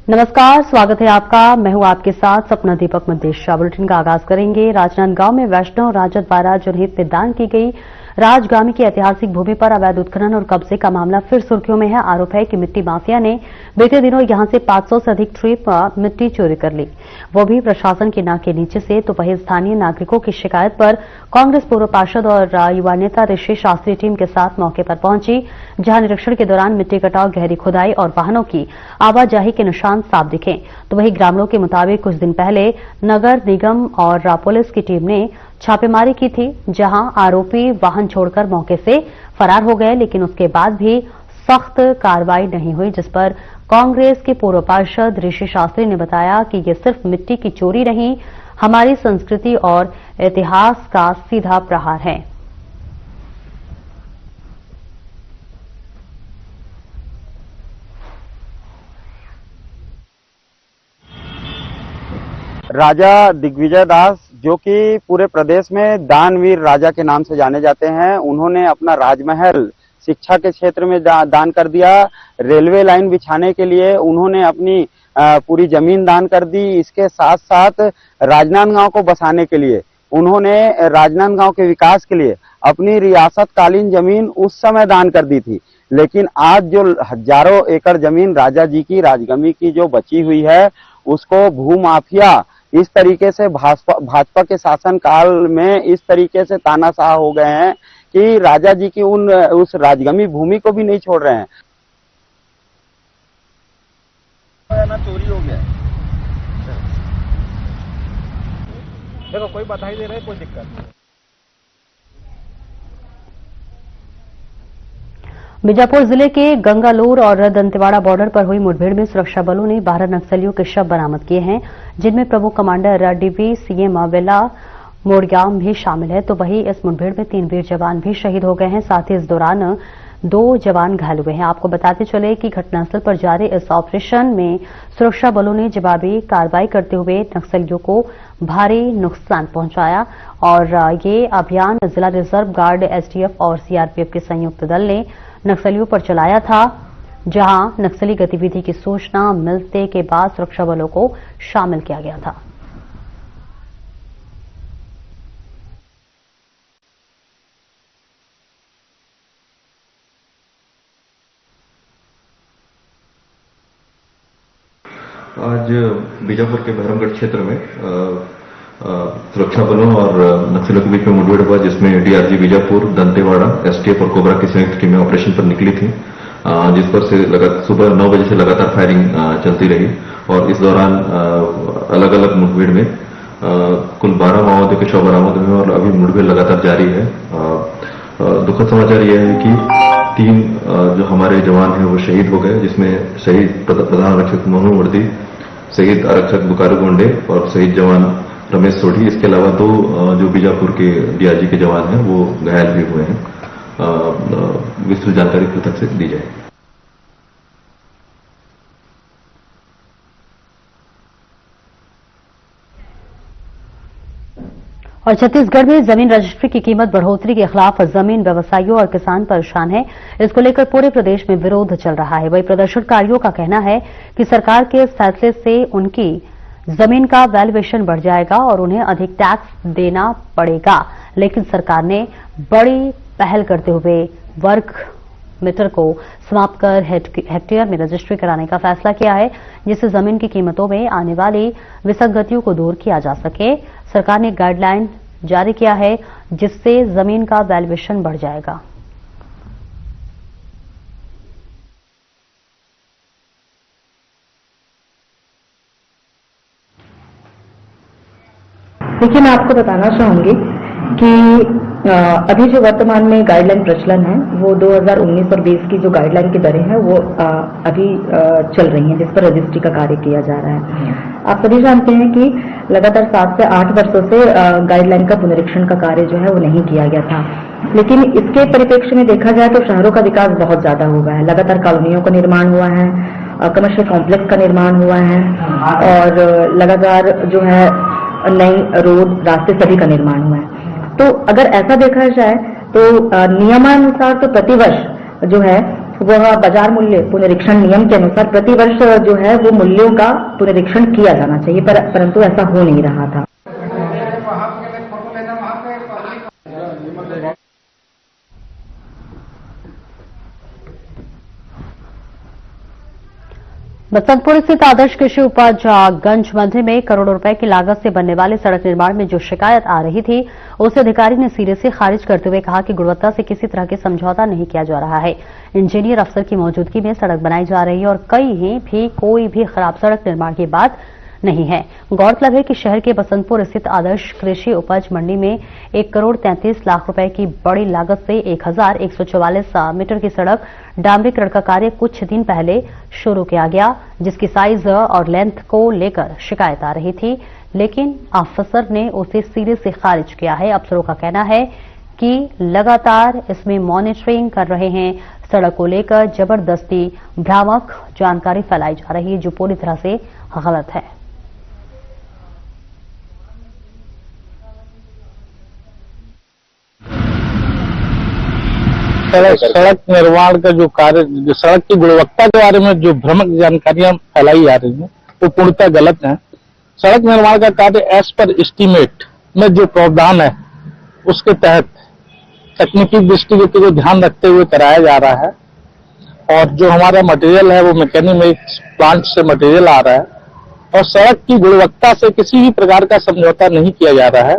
नमस्कार, स्वागत है आपका। मैं हूं आपके साथ सपना दीपक मदेशिया। बुलेटिन का आगाज करेंगे। राजनांदगांव में वैष्णव राजद द्वारा जनहित में दान की गई राजगामी की ऐतिहासिक भूमि पर अवैध उत्खनन और कब्जे का मामला फिर सुर्खियों में है। आरोप है कि मिट्टी माफिया ने बीते दिनों यहां से 500 से अधिक ट्रिप मिट्टी चोरी कर ली, वो भी प्रशासन की नाक के नीचे से। तो वहीं स्थानीय नागरिकों की शिकायत पर कांग्रेस पूर्व पार्षद और युवा नेता ऋषि शास्त्री टीम के साथ मौके पर पहुंची, जहां निरीक्षण के दौरान मिट्टी कटाव, गहरी खुदाई और वाहनों की आवाजाही के निशान साफ दिखे। तो वहीं ग्रामीणों के मुताबिक कुछ दिन पहले नगर निगम और पुलिस की टीम ने छापेमारी की थी, जहां आरोपी वाहन छोड़कर मौके से फरार हो गए, लेकिन उसके बाद भी सख्त कार्रवाई नहीं हुई, जिस पर कांग्रेस के पूर्व पार्षद ऋषि शास्त्री ने बताया कि ये सिर्फ मिट्टी की चोरी नहीं, हमारी संस्कृति और इतिहास का सीधा प्रहार है। राजा दिग्विजय दास, जो कि पूरे प्रदेश में दानवीर राजा के नाम से जाने जाते हैं, उन्होंने अपना राजमहल शिक्षा के क्षेत्र में दान कर दिया। रेलवे लाइन बिछाने के लिए उन्होंने अपनी पूरी जमीन दान कर दी। इसके साथ साथ राजनांदगांव को बसाने के लिए उन्होंने राजनांदगांव के विकास के लिए अपनी रियासतकालीन जमीन उस समय दान कर दी थी। लेकिन आज जो हजारों एकड़ जमीन राजा जी की राजगमी की जो बची हुई है, उसको भूमाफिया इस तरीके से भाजपा के शासन काल में इस तरीके से तानाशाह हो गए हैं कि राजा जी की उस राजगमी भूमि को भी नहीं छोड़ रहे हैं। ना चोरी हो गया, देखो कोई बधाई दे रहा है, कोई दिक्कत नहीं। बीजापुर जिले के गंगालूर और दंतेवाड़ा बॉर्डर पर हुई मुठभेड़ में सुरक्षा बलों ने 12 नक्सलियों के शव बरामद किए हैं, जिनमें प्रमुख कमांडर डीवी सीएम वेला मोड़ग्याम भी शामिल है। तो वहीं इस मुठभेड़ में 3 वीर जवान भी शहीद हो गए हैं। साथ ही इस दौरान 2 जवान घायल हुए हैं। आपको बताते चले कि घटनास्थल पर जारी इस ऑपरेशन में सुरक्षा बलों ने जवाबी कार्रवाई करते हुए नक्सलियों को भारी नुकसान पहुंचाया। और ये अभियान जिला रिजर्व गार्ड, एसटीएफ और सीआरपीएफ के संयुक्त दल ने नक्सलियों पर चलाया था, जहां नक्सली गतिविधि की सूचना मिलने के बाद सुरक्षा बलों को शामिल किया गया था। आज बीजापुर के बहरमगढ़ क्षेत्र में सुरक्षा बलों और नक्सलियों के बीच में मुठभेड़ हुआ, जिसमें डीआरजी बीजापुर, दंतेवाड़ा, एसटीएफ और कोबरा की संयुक्त टीमें ऑपरेशन पर निकली थी, जिस पर से सुबह 9 बजे से लगातार फायरिंग चलती रही। और इस दौरान अलग अलग मुठभेड़ में कुल 12 माओवादियों के शव बरामद हुए और अभी मुठभेड़ लगातार जारी है। दुखद समाचार यह है कि 3 जो हमारे जवान हैं वो शहीद हो गए, जिसमें शहीद प्रधान आरक्षक मोनू वर्दी, शहीद आरक्षक बुकारू गोंडे और शहीद जवान रमेश सोढ़ी। इसके अलावा 2 जो बीजापुर के डीआरजी के जवान हैं वो घायल भी हुए हैं। विस्तृत जानकारी पृथक से दी जाए। और छत्तीसगढ़ में जमीन रजिस्ट्री की कीमत बढ़ोतरी के खिलाफ जमीन व्यवसायियों और किसान परेशान हैं। इसको लेकर पूरे प्रदेश में विरोध चल रहा है। वहीं प्रदर्शनकारियों का कहना है कि सरकार के इस फैसले से उनकी जमीन का वैल्यूएशन बढ़ जाएगा और उन्हें अधिक टैक्स देना पड़ेगा। लेकिन सरकार ने बड़ी पहल करते हुए वर्ग मीटर को समाप्त कर हेक्टेयर में रजिस्ट्री कराने का फैसला किया है, जिससे जमीन की कीमतों में आने वाली विसंगतियों को दूर किया जा सके। सरकार ने गाइडलाइन जारी किया है, जिससे जमीन का वैल्यूएशन बढ़ जाएगा। देखिए, मैं आपको बताना चाहूंगी कि अभी जो वर्तमान में गाइडलाइन प्रचलन है वो 2019 और 20 की जो गाइडलाइन की दरें हैं वो अभी चल रही हैं, जिस पर रजिस्ट्री का कार्य किया जा रहा है। आप सभी जानते हैं कि लगातार 7 से 8 वर्षों से गाइडलाइन का पुनरीक्षण का कार्य जो है वो नहीं किया गया था। लेकिन इसके परिप्रेक्ष्य में देखा जाए तो शहरों का विकास बहुत ज्यादा हुआ है। लगातार कॉलोनियों का निर्माण हुआ है, कमर्शियल कॉम्प्लेक्स का निर्माण हुआ है और लगातार जो है नई रोड, रास्ते सभी का निर्माण हुआ है। तो अगर ऐसा देखा जाए तो नियमानुसार तो प्रतिवर्ष जो है वह बाजार मूल्य पुनरीक्षण नियम के अनुसार प्रतिवर्ष जो है वो मूल्यों का पुनरीक्षण किया जाना चाहिए, परंतु ऐसा हो नहीं रहा था। बसंतपुर स्थित आदर्श कृषि उपज गंज मंडी में करोड़ों रुपए की लागत से बनने वाले सड़क निर्माण में जो शिकायत आ रही थी, उसे अधिकारी ने सिरे से खारिज करते हुए कहा कि गुणवत्ता से किसी तरह के समझौता नहीं किया जा रहा है। इंजीनियर अफसर की मौजूदगी में सड़क बनाई जा रही है और कहीं भी कोई भी खराब सड़क निर्माण की बात नहीं है। गौरतलब है कि शहर के बसंतपुर स्थित आदर्श कृषि उपज मंडी में 1 करोड़ 33 लाख रुपए की बड़ी लागत से 1144 मीटर की सड़क डामरीकरण का कार्य कुछ दिन पहले शुरू किया गया, जिसकी साइज और लेंथ को लेकर शिकायत आ रही थी, लेकिन अफसर ने उसे सिरे से खारिज किया है। अफसरों का कहना है कि लगातार इसमें मॉनिटरिंग कर रहे हैं। सड़क को लेकर जबरदस्ती भ्रामक जानकारी फैलाई जा रही है, जो पूरी तरह से गलत है। सड़क निर्माण का जो कार्य, सड़क की गुणवत्ता के बारे में जो भ्रामक जानकारियां फैलाई जा रही हैं वो पूर्णतः गलत है। सड़क निर्माण का कार्य एज पर एस्टीमेट में जो प्रावधान है उसके तहत तकनीकी दृष्टिगति को ध्यान रखते हुए कराया जा रहा है और जो हमारा मटेरियल है वो मैकेनिक्स प्लांट से मटेरियल आ रहा है और सड़क की गुणवत्ता से किसी भी प्रकार का समझौता नहीं किया जा रहा है।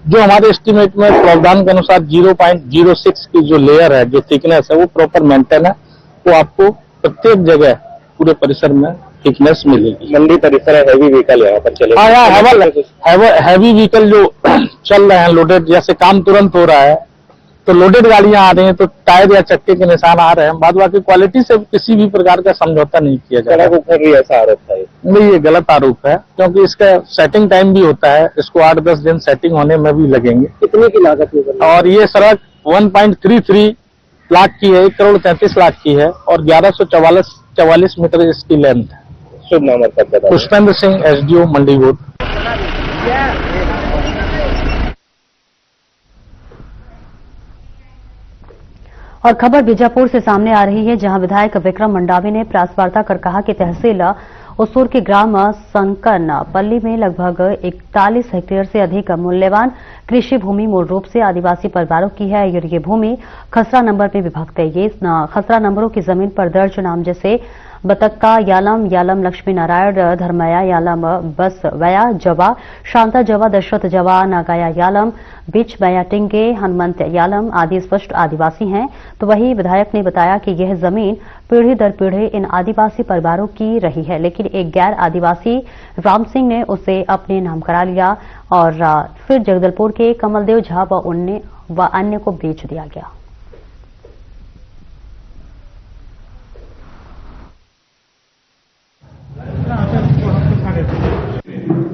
जो हमारे एस्टीमेट में प्रावधान के अनुसार 0.06 की जो लेयर है, जो थिकनेस है, वो प्रॉपर मेंटेन है। वो आपको प्रत्येक जगह पूरे परिसर में थिकनेस मिलेगी। मंडी परिसर है, हैवी व्हीकल यहाँ पर चले। हैवी व्हीकल जो चल रहे हैं लोडेड, जैसे काम तुरंत हो रहा है तो लोडेड गाड़ियां आ रही हैं तो टायर या चक्के के निशान आ रहे हैं। बाद बाकी क्वालिटी से किसी भी प्रकार का समझौता नहीं किया जा रहा है। ऐसा आरोप है? नहीं, ये गलत आरोप है, क्योंकि इसका सेटिंग टाइम भी होता है। इसको 8-10 दिन सेटिंग होने में भी लगेंगे। कितने की लागत है? और ये सड़क 1.33 लाख की है, 1 करोड़ 33 लाख की है और 1144 मीटर इसकी लेंथ है। शुभ नाम? पुष्पेंद्र सिंह, SDO मंडी बोर्ड। और खबर बीजापुर से सामने आ रही है, जहां विधायक विक्रम मंडावी ने प्रेस वार्ता कर कहा कि तहसील उसूर के ग्राम संकन पल्ली में लगभग 41 हेक्टेयर से अधिक मूल्यवान कृषि भूमि मूल रूप से आदिवासी परिवारों की है और ये भूमि खसरा नंबर में विभक्त है। ये खसरा नंबरों की जमीन पर दर्ज नाम जैसे बतक्का यालम, यालम लक्ष्मी नारायण, धर्मया यालम, बस वया जवा, शांता जवा, दशरथ जवा, नागाया यालम, बीच मया टिंगे, हनुमंत यालम आदि स्पष्ट आदिवासी हैं। तो वही विधायक ने बताया कि यह जमीन पीढ़ी दर पीढ़ी इन आदिवासी परिवारों की रही है, लेकिन एक गैर आदिवासी राम सिंह ने उसे अपने नाम करा लिया और फिर जगदलपुर के कमलदेव झा व अन्य को बेच दिया गया।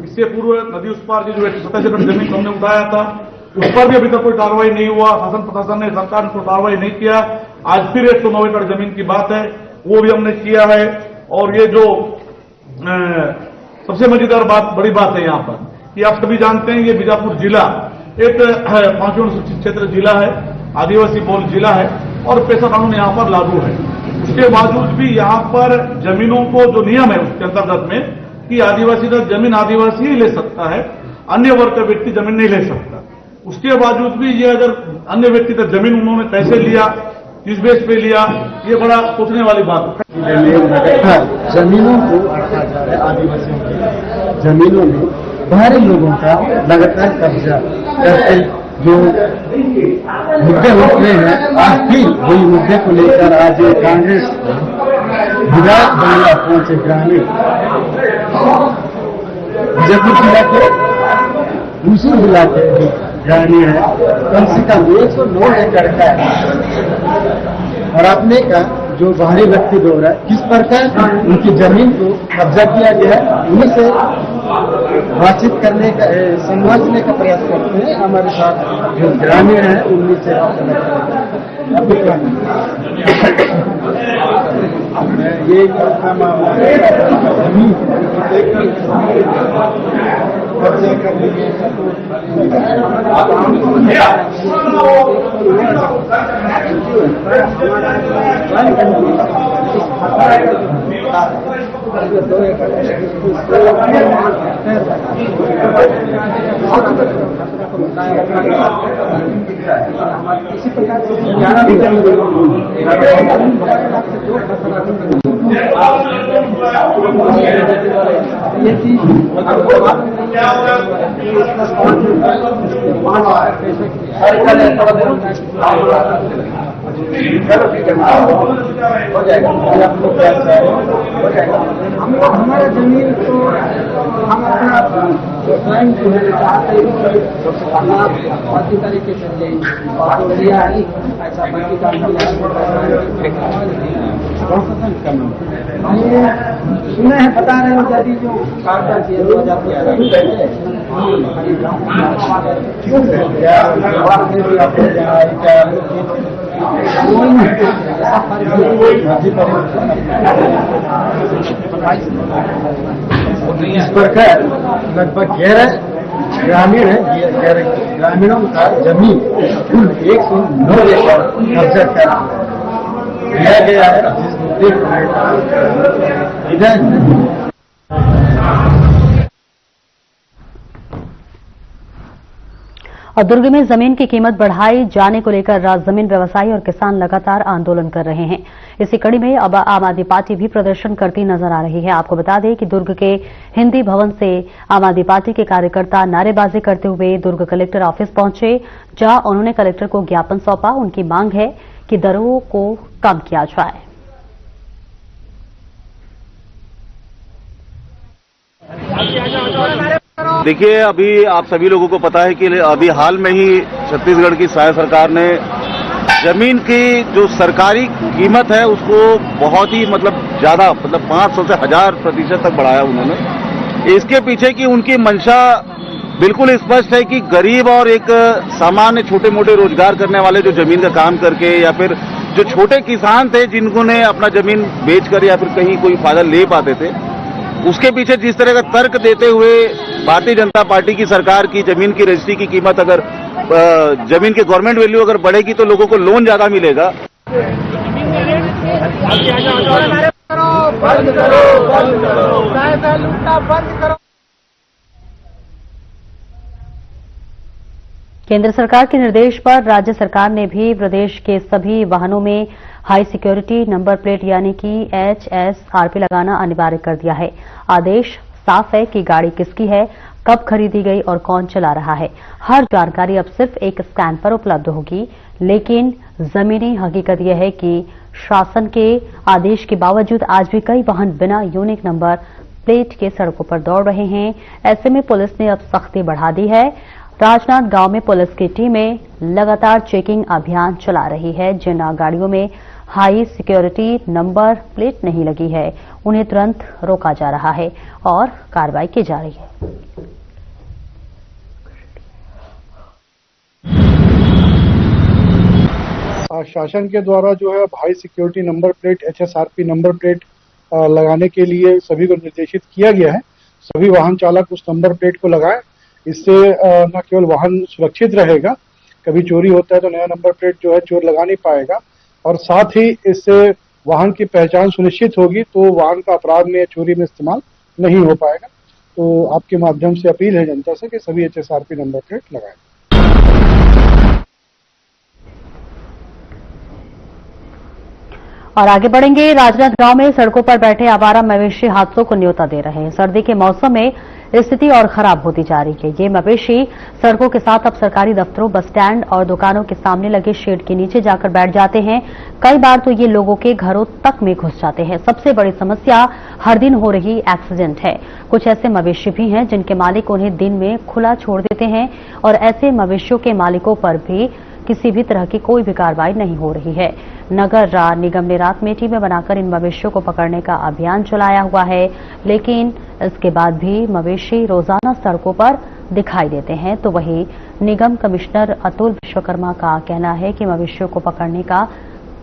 इससे पूर्व नदी उस पार की जो 27 एकड़ जमीन हमने उठाया था, उस पर भी अभी तक कोई कार्रवाई नहीं हुआ। शासन प्रशासन ने, सरकार ने कोई कार्रवाई नहीं किया। आज फिर 109 एकड़ जमीन की बात है, वो भी हमने किया है। और ये जो सबसे मजेदार बात, बड़ी बात है यहाँ पर कि आप सभी जानते हैं ये बीजापुर जिला एक 5वां अनुसूचित क्षेत्र जिला है, आदिवासी बहुल जिला है और पेशा कानून यहाँ पर लागू है। उसके बावजूद भी यहाँ पर जमीनों को जो नियम है उसके अंतर्गत में कि आदिवासी का जमीन आदिवासी ही ले सकता है, अन्य वर्ग का व्यक्ति जमीन नहीं ले सकता। उसके बावजूद भी ये अगर अन्य व्यक्ति का जमीन उन्होंने कैसे लिया, किस बेस पे लिया, ये बड़ा सोचने वाली बात है। जमीनों को रखा जा रहा है, आदिवासियों की जमीनों में बाहरी लोगों का लगातार कब्जा करके जो मुद्दे उठ रहे हैं, आज भी वही मुद्दे को लेकर आज कांग्रेस विधायक बंगला पहुंचे ग्रामीण बीजापुर जिला के दूसरे जिला के ग्रामीण है, कम से कम 109 एकड़ का और अपने का जो बाहरी व्यक्ति लोग है, किस प्रकार उनकी जमीन को कब्जा किया गया है, उन्हीं से बातचीत करने का, समझने का प्रयास करते हैं। हमारे साथ जो ग्रामीण है उन्हीं से ये जमीन कब्जा करने के इसी प्रकार से ये चीज हो जाएगा हमारा जमीन तो हम अपना स्वयं चाहते अच्छी तरीके से ले और लिया है ऐसा बाकी काम सुने हैं बता रहे हो यदि जो कागजात 2000 इस प्रकार लगभग 11 ग्रामीण है, ग्रामीणों का जमीन कुल 109 एकड़ कब्जा कर दिया गया है। इधर और दुर्ग में जमीन की कीमत बढ़ाई जाने को लेकर जमीन व्यवसायी और किसान लगातार आंदोलन कर रहे हैं। इसी कड़ी में अब आम आदमी पार्टी भी प्रदर्शन करती नजर आ रही है। आपको बता दें कि दुर्ग के हिंदी भवन से आम आदमी पार्टी के कार्यकर्ता नारेबाजी करते हुए दुर्ग कलेक्टर ऑफिस पहुंचे, जहां उन्होंने कलेक्टर को ज्ञापन सौंपा। उनकी मांग है कि दरों को कम किया जाए। देखिए, अभी आप सभी लोगों को पता है कि अभी हाल में ही छत्तीसगढ़ की सहायक सरकार ने जमीन की जो सरकारी कीमत है उसको बहुत ही ज्यादा 500 से 1000% तक बढ़ाया उन्होंने। इसके पीछे की उनकी मंशा बिल्कुल स्पष्ट है कि गरीब और एक सामान्य छोटे मोटे रोजगार करने वाले जो जमीन का काम करके या फिर जो छोटे किसान थे जिनको ने अपना जमीन बेचकर या फिर कहीं कोई फायदा ले पाते थे, उसके पीछे जिस तरह का तर्क देते हुए भारतीय जनता पार्टी की सरकार की जमीन की रजिस्ट्री की कीमत अगर जमीन की गवर्नमेंट वैल्यू अगर बढ़ेगी तो लोगों को लोन ज्यादा मिलेगा। केंद्र सरकार के निर्देश पर राज्य सरकार ने भी प्रदेश के सभी वाहनों में हाई सिक्योरिटी नंबर प्लेट यानी कि HSRP लगाना अनिवार्य कर दिया है। आदेश साफ है कि गाड़ी किसकी है, कब खरीदी गई और कौन चला रहा है। हर जानकारी अब सिर्फ एक स्कैन पर उपलब्ध होगी। लेकिन जमीनी हकीकत यह है कि शासन के आदेश के बावजूद आज भी कई वाहन बिना यूनिक नंबर प्लेट के सड़कों पर दौड़ रहे हैं। ऐसे में पुलिस ने अब सख्ती बढ़ा दी है। राजनांदगांव में पुलिस की टीमें लगातार चेकिंग अभियान चला रही है। जिन गाड़ियों में हाई सिक्योरिटी नंबर प्लेट नहीं लगी है उन्हें तुरंत रोका जा रहा है और कार्रवाई की जा रही है। शासन के द्वारा जो है high security number plate HSRP number plate लगाने के लिए सभी को निर्देशित किया गया है। सभी वाहन चालक उस नंबर प्लेट को लगाएं। इससे न केवल वाहन सुरक्षित रहेगा, कभी चोरी होता है तो नया नंबर प्लेट जो है चोर लगा नहीं पाएगा, और साथ ही इससे वाहन की पहचान सुनिश्चित होगी तो वाहन का अपराध में या चोरी में इस्तेमाल नहीं हो पाएगा। तो आपके माध्यम से अपील है जनता से कि सभी HSRP नंबर प्लेट लगाएं। और आगे बढ़ेंगे। राजनांदगांव में सड़कों पर बैठे आवारा मवेशी हादसों को न्योता दे रहे हैं। सर्दी के मौसम में स्थिति और खराब होती जा रही है। ये मवेशी सड़कों के साथ अब सरकारी दफ्तरों, बस स्टैंड और दुकानों के सामने लगे शेड के नीचे जाकर बैठ जाते हैं। कई बार तो ये लोगों के घरों तक में घुस जाते हैं। सबसे बड़ी समस्या हर दिन हो रही एक्सीडेंट है। कुछ ऐसे मवेशी भी हैं जिनके मालिक उन्हें दिन में खुला छोड़ देते हैं और ऐसे मवेशियों के मालिकों पर भी किसी भी तरह की कोई भी कार्रवाई नहीं हो रही है। नगर निगम ने रात में टीमें बनाकर इन मवेशियों को पकड़ने का अभियान चलाया हुआ है, लेकिन इसके बाद भी मवेशी रोजाना सड़कों पर दिखाई देते हैं। तो वहीं निगम कमिश्नर अतुल विश्वकर्मा का कहना है कि मवेशियों को पकड़ने का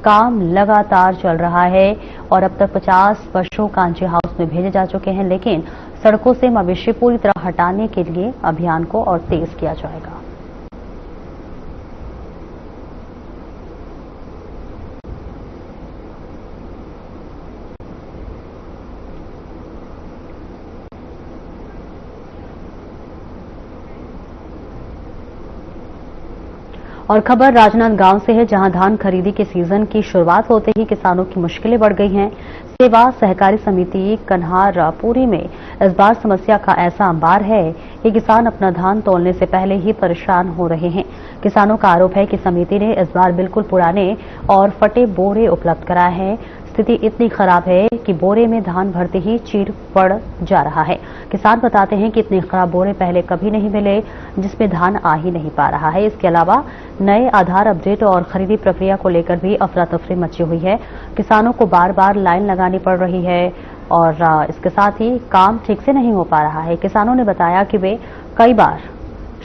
काम लगातार चल रहा है और अब तक 50 पशु कांची हाउस में भेजे जा चुके हैं, लेकिन सड़कों से मवेशी पूरी तरह हटाने के लिए अभियान को और तेज किया जाएगा। और खबर राजनांदगांव से है, जहां धान खरीदी के सीजन की शुरुआत होते ही किसानों की मुश्किलें बढ़ गई हैं। सेवा सहकारी समिति कन्हारपुरी में इस बार समस्या का ऐसा अंबार है कि किसान अपना धान तोलने से पहले ही परेशान हो रहे हैं। किसानों का आरोप है कि समिति ने इस बार बिल्कुल पुराने और फटे बोरे उपलब्ध कराए हैं। स्थिति इतनी खराब है कि बोरे में धान भरते ही चीर पड़ जा रहा है। किसान बताते हैं कि इतने खराब बोरे पहले कभी नहीं मिले, जिसमें धान आ ही नहीं पा रहा है। इसके अलावा नए आधार अपडेट और खरीदी प्रक्रिया को लेकर भी अफरा तफरी मची हुई है। किसानों को बार बार लाइन लगानी पड़ रही है और इसके साथ ही काम ठीक से नहीं हो पा रहा है। किसानों ने बताया कि वे कई बार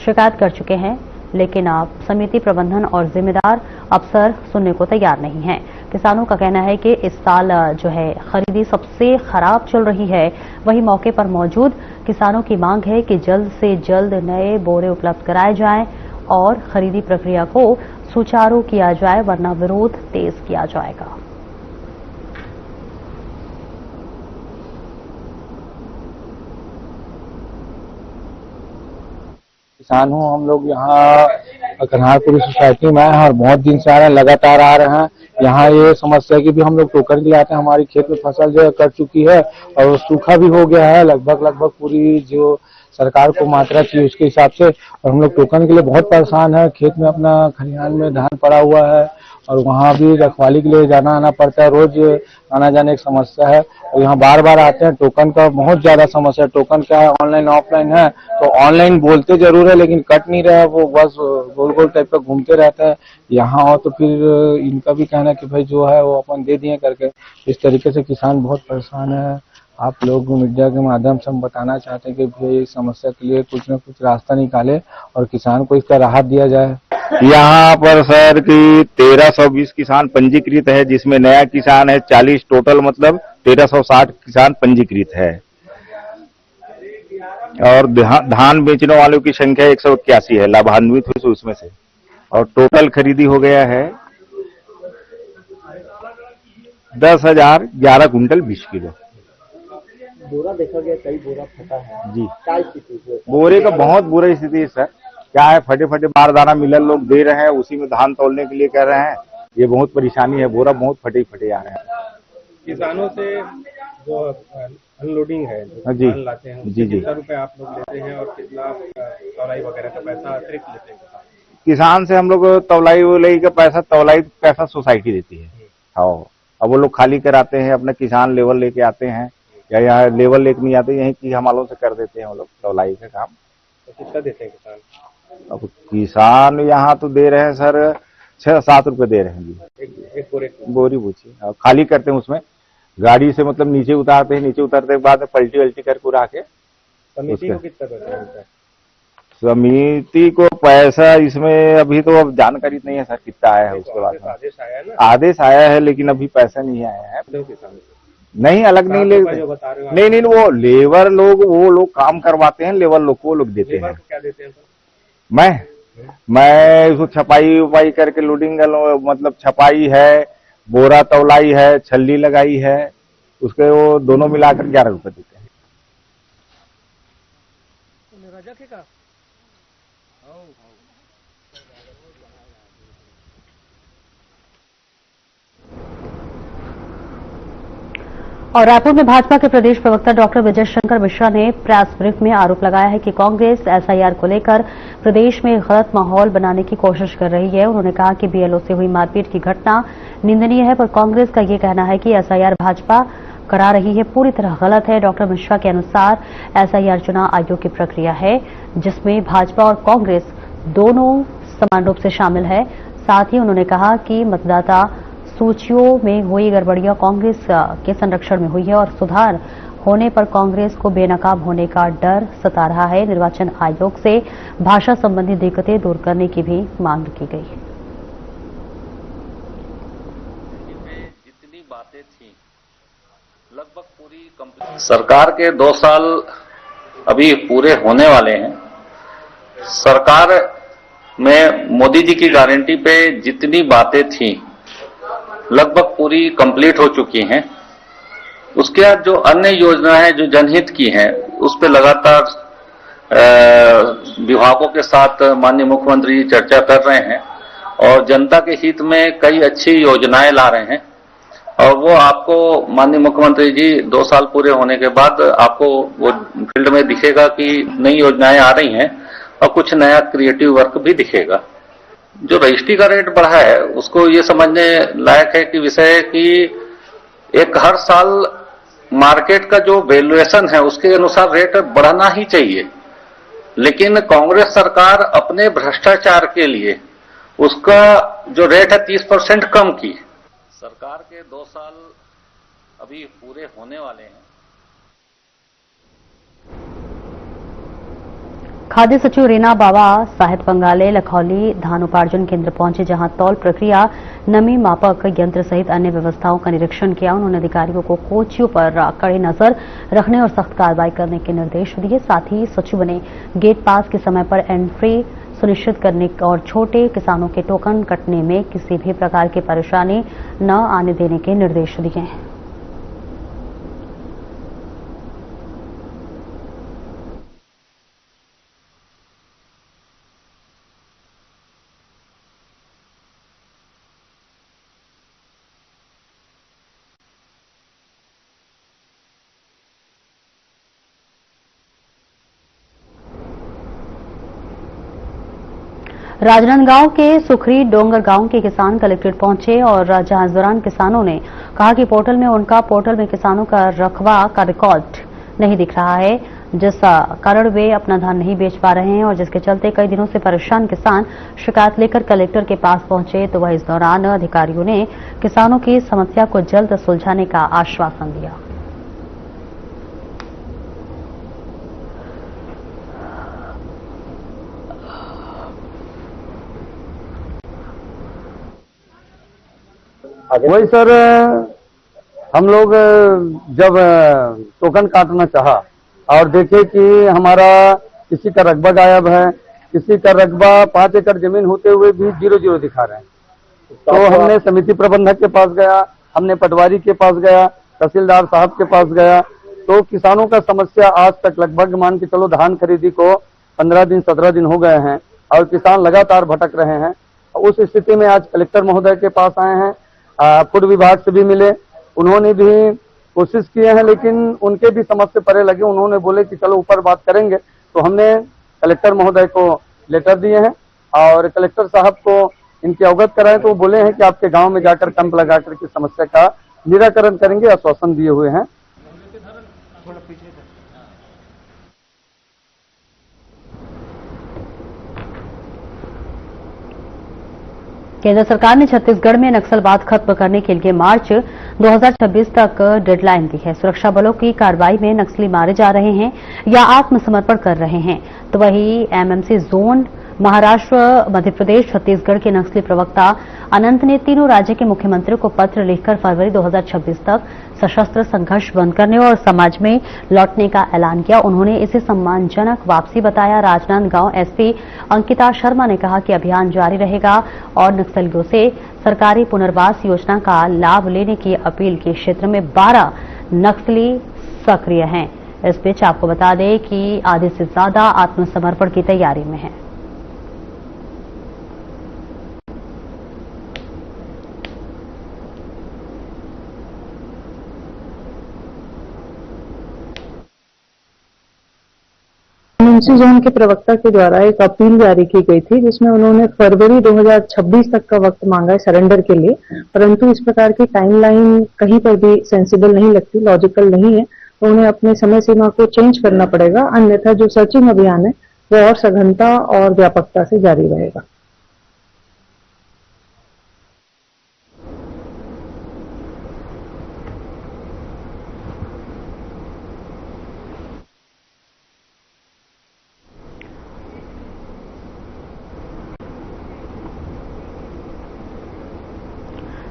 शिकायत कर चुके हैं, लेकिन अब समिति प्रबंधन और जिम्मेदार अफसर सुनने को तैयार नहीं है। किसानों का कहना है कि इस साल जो है खरीदी सबसे खराब चल रही है। वहीं मौके पर मौजूद किसानों की मांग है कि जल्द से जल्द नए बोरे उपलब्ध कराए जाएं और खरीदी प्रक्रिया को सुचारू किया जाए, वरना विरोध तेज किया जाएगा। किसान हूँ, हम लोग यहाँ कन्हारपुरी सोसाइटी में हैं और बहुत दिन से आ रहे हैं, लगातार आ रहे हैं। यहाँ ये समस्या है कि भी हम लोग टोकन के लिए आते हैं, हमारी खेत में फसल जो है कट चुकी है और सूखा भी हो गया है लगभग पूरी जो सरकार को मात्रा चाहिए उसके हिसाब से, और हम लोग टोकन के लिए बहुत परेशान है। खेत में अपना खलिहान में धान पड़ा हुआ है और वहाँ भी रखवाली के लिए जाना आना पड़ता है, रोज आना जाने एक समस्या है। और यहाँ बार बार आते हैं, टोकन का बहुत ज्यादा समस्या है। टोकन क्या है, ऑनलाइन ऑफलाइन है, तो ऑनलाइन बोलते जरूर है लेकिन कट नहीं रहा है, वो बस गोल गोल टाइप का घूमते रहता है। यहाँ और तो फिर इनका भी कहना है कि भाई जो है वो अपन दे दिए करके। इस तरीके से किसान बहुत परेशान है। आप लोग मीडिया के माध्यम से हम बताना चाहते हैं कि भाई इस समस्या के लिए कुछ न कुछ रास्ता निकाले और किसान को इसका राहत दिया जाए। यहाँ पर सर की 1320 किसान पंजीकृत है, जिसमें नया किसान है 40, टोटल मतलब 1360 किसान पंजीकृत है। और धान बेचने वालों की संख्या 181 है, लाभान्वित हुई उसमें से। और टोटल खरीदी हो गया है 10,011 कुंटल 20 किलो। बोरा देखा गया, कई बोरा फटा है जी। क्या स्थिति है? बोरे का बहुत बुरा स्थिति है सर। क्या है, फटे फटे बारदाना मिलर लोग दे रहे हैं, उसी में धान तोलने के लिए कह रहे हैं। ये बहुत परेशानी है, बोरा बहुत फटे फटे आ रहे हैं। किसानों से जो अनलोडिंग है, जो जी धान लाते हैं, जी कितना रुपए आप लोग लेते हैं और कितना तौलाई वगैरह का पैसा अतिरिक्त लेते हैं? किसान से हम लोग तौलाई का पैसा सोसाइटी देती है। हाँ, अब वो लोग खाली कराते हैं, अपने किसान लेवल लेके आते हैं, या यहाँ लेवल लेके नहीं आते, यहीं की हमालों से कर देते हैं वो लोग तौलाई का काम। तो कितना देते हैं किसान? अब किसान यहाँ तो दे रहे हैं सर 6-7 रुपए दे रहे हैं जी, एक बोरे बोरी पूछी। खाली करते हैं, उसमें गाड़ी से मतलब नीचे उतारते हैं, नीचे उतारते के बाद में पलटी वल्टी कर पूरा के। समिति को कितना पैसा मिलता है? समिति को पैसा इसमें अभी तो अब जानकारी नहीं है सर कितना आया है। उसके बाद आदेश आया है ना? आदेश आया है, लेकिन अभी पैसा नहीं आया है। किसान नहीं, अलग नहीं ले, नहीं, वो लेबर लोग, वो लोग काम करवाते हैं, लेबर लोग को वो लोग देते हैं। क्या देते हैं? मैं उसको छपाई उपाई करके लोडिंग, मतलब छपाई है, बोरा तौलाई है, छल्ली लगाई है, उसके वो दोनों मिलाकर 11 रुपए देते हैं। और रायपुर में भाजपा के प्रदेश प्रवक्ता डॉक्टर विजय शंकर मिश्रा ने प्रेस ब्रीफ में आरोप लगाया है कि कांग्रेस एसआईआर को लेकर प्रदेश में गलत माहौल बनाने की कोशिश कर रही है। उन्होंने कहा कि बीएलओ से हुई मारपीट की घटना निंदनीय है, पर कांग्रेस का ये कहना है कि एसआईआर भाजपा करा रही है पूरी तरह गलत है। डॉक्टर मिश्रा के अनुसार एसआईआर चुनाव आयोग की प्रक्रिया है, जिसमें भाजपा और कांग्रेस दोनों समान रूप से शामिल है। साथ ही उन्होंने कहा कि मतदाता सूचियों में हुई गड़बड़ियां कांग्रेस के संरक्षण में हुई है और सुधार होने पर कांग्रेस को बेनकाब होने का डर सता रहा है। निर्वाचन आयोग से भाषा संबंधी दिक्कतें दूर करने की भी मांग की गई है। जितनी बातें थी लगभग पूरी सरकार के 2 साल अभी पूरे होने वाले हैं। सरकार में मोदी जी की गारंटी पे जितनी बातें थी लगभग पूरी कंप्लीट हो चुकी हैं। उसके बाद जो अन्य योजना है जो जनहित की हैं, उस पर लगातार विभागों के साथ माननीय मुख्यमंत्री जी चर्चा कर रहे हैं और जनता के हित में कई अच्छी योजनाएं ला रहे हैं और वो आपको माननीय मुख्यमंत्री जी 2 साल पूरे होने के बाद आपको वो फील्ड में दिखेगा कि नई योजनाएं आ रही हैं और कुछ नया क्रिएटिव वर्क भी दिखेगा। जो रजिस्ट्री का रेट बढ़ा है उसको ये समझने लायक है कि विषय है कि एक हर साल मार्केट का जो वैल्यूएशन है उसके अनुसार रेट बढ़ना ही चाहिए, लेकिन कांग्रेस सरकार अपने भ्रष्टाचार के लिए उसका जो रेट है 30% कम की। सरकार के 2 साल अभी पूरे होने वाले हैं। खाद्य सचिव रीना बाबा साहिब बंगाले लखौली धान उपार्जन केंद्र पहुंचे, जहां तौल प्रक्रिया, नमी मापक यंत्र सहित अन्य व्यवस्थाओं का निरीक्षण किया। उन्होंने अधिकारियों को कोचियों पर कड़ी नजर रखने और सख्त कार्रवाई करने के निर्देश दिए। साथ ही सचिव ने गेट पास के समय पर एंट्री सुनिश्चित करने और छोटे किसानों के टोकन कटने में किसी भी प्रकार की परेशानी न आने देने के निर्देश दिए हैं। राजनांदगांव के सुखरी डोंगर गांव के किसान कलेक्ट्रेट पहुंचे और जहां इस दौरान किसानों ने कहा कि पोर्टल में किसानों का रकबा का रिकॉर्ड नहीं दिख रहा है, जिस कारण वे अपना धान नहीं बेच पा रहे हैं और जिसके चलते कई दिनों से परेशान किसान शिकायत लेकर कलेक्टर के पास पहुंचे। तो वह इस दौरान अधिकारियों ने किसानों की समस्या को जल्द सुलझाने का आश्वासन दिया। वही सर, हम लोग जब टोकन काटना चाहा और देखे कि हमारा किसी का रकबा गायब है, किसी का रकबा 5 एकड़ जमीन होते हुए भी 0-0 दिखा रहे हैं, तो हमने समिति प्रबंधक के पास गया, हमने पटवारी के पास गया, तहसीलदार साहब के पास गया। तो किसानों का समस्या आज तक लगभग मान के चलो धान खरीदी को 15 दिन 17 दिन हो गए हैं और किसान लगातार भटक रहे हैं। उस स्थिति में आज कलेक्टर महोदय के पास आए हैं, फूड विभाग से भी मिले, उन्होंने भी कोशिश किए हैं लेकिन उनके भी समझ से परे लगे। उन्होंने बोले कि चलो ऊपर बात करेंगे, तो हमने कलेक्टर महोदय को लेटर दिए हैं और कलेक्टर साहब को इनके अवगत कराए, तो वो बोले हैं कि आपके गांव में जाकर कैंप लगा करके समस्या का निराकरण करेंगे, आश्वासन दिए हुए हैं। केंद्र सरकार ने छत्तीसगढ़ में नक्सलवाद खत्म करने के लिए मार्च 2026 तक डेडलाइन दी है। सुरक्षा बलों की कार्रवाई में नक्सली मारे जा रहे हैं या आत्मसमर्पण कर रहे हैं। तो वहीं एमएमसी जोन महाराष्ट्र, मध्य प्रदेश, छत्तीसगढ़ के नक्सली प्रवक्ता अनंत ने तीनों राज्य के मुख्यमंत्रियों को पत्र लिखकर फरवरी 2026 तक सशस्त्र संघर्ष बंद करने और समाज में लौटने का ऐलान किया। उन्होंने इसे सम्मानजनक वापसी बताया। राजनांदगांव एसपी अंकिता शर्मा ने कहा कि अभियान जारी रहेगा और नक्सलियों से सरकारी पुनर्वास योजना का लाभ लेने की अपील की। क्षेत्र में 12 नक्सली सक्रिय हैं। इस बीच आपको बता दें कि आधे से ज्यादा आत्मसमर्पण की तैयारी में है। एमएमसी जोन के प्रवक्ता के द्वारा एक अपील जारी की गई थी, जिसमें उन्होंने फरवरी 2026 तक का वक्त मांगा है सरेंडर के लिए, परंतु इस प्रकार की टाइमलाइन कहीं पर भी सेंसिबल नहीं लगती, लॉजिकल नहीं है, तो उन्हें अपने समय सीमा को चेंज करना पड़ेगा। अन्यथा जो सर्चिंग अभियान है वो और सघनता और व्यापकता से जारी रहेगा।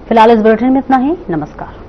फिलहाल इस बुलेटिन में इतना ही। नमस्कार।